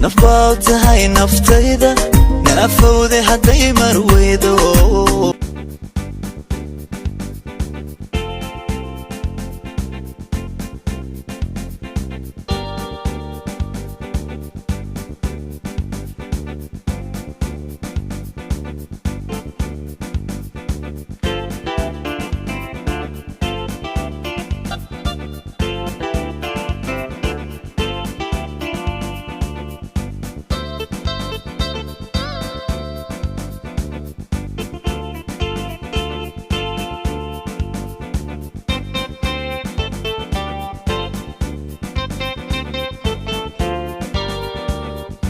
نفباوتهاي نفتيدا نافودي هدي مرويدو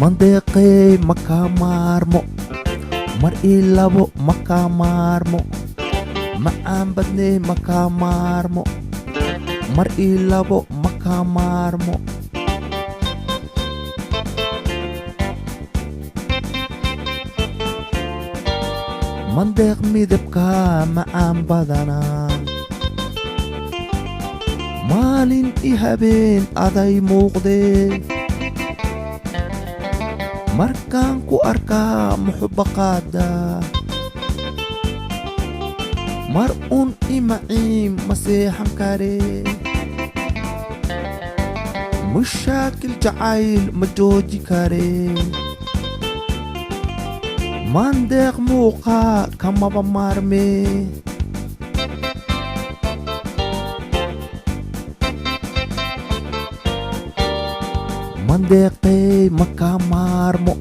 mandeeqey makaa maarmo mar ii labo makaa maarmo macaan badney makaa maarmo mar ii labo makaa maarmo mandeeq midabkaa macaan badanaa maalin i habeen aday muuqdee markaan ku arkaa muxubbaqaada mar un i maciin ma seexan karee mushaakil jacayl ma jooji karee mandeeq muuqaa kamaba maarmee mandeeqey makaa maarmo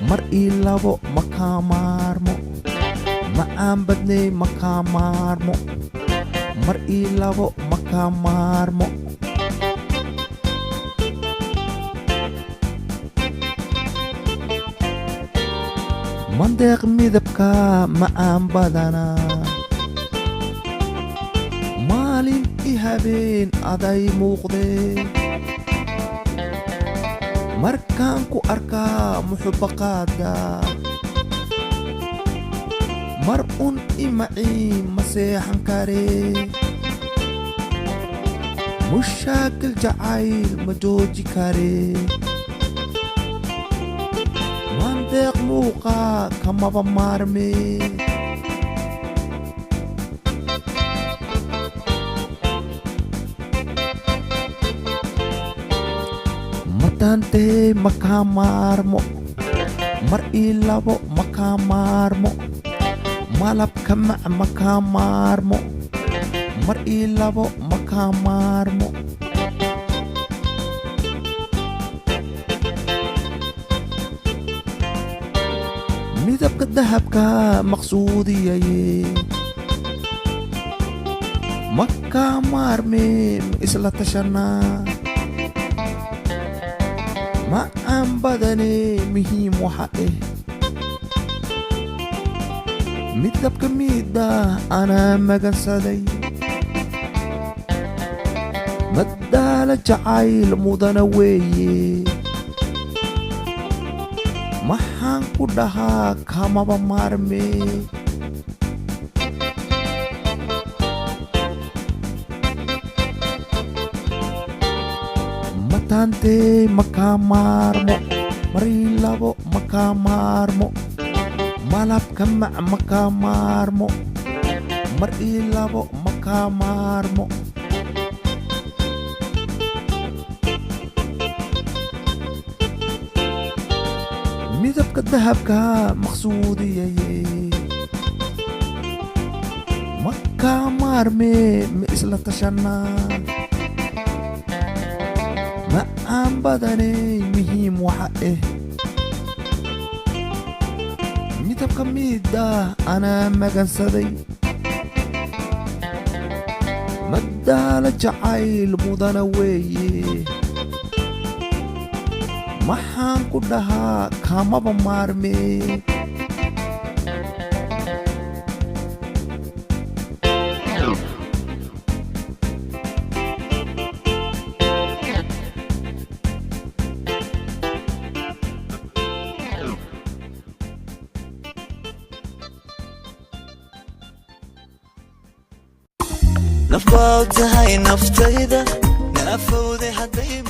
mar ii labo makaa maarmo macaan badney makaa maarmo mar ii labo makaa maarmo mandeeq midabkaa macaan badanaa maalin i habeen aday muuqdee markaan ku arkaa muxubbaqaada mar un i maciin ma seexan karee mushaakil jacayl ma jooji karee mandeeq muuqaa kamaba maarmee matantey makaa maarmo mar ii labo makaa maarmo malabka mac makaa maarmo mar ii labo makaa maarmo midabka dahabka maqsuudiyaye makaa maarmee ma isla tashanaa macaan badanee muhiim waxa midabka miida anaa magansaday madaala jacayl mudana weeye maxaan ku dhahaa kamaba maarmee matantey makaa maarmo mar ii labo makaa maarmo malabka mac makaa maarmo mar ii labo makaa maarmo midabka dahabka maqsuudiyaye makaa maarmee ma isla tashanaa macaan badaney muhiim waxa midabka miida anaa magansaday madaala jacayl mudana weeye maxaan ku dhahaa kamaba maarmee نفباوتهاي نفتيدا نافودي هدي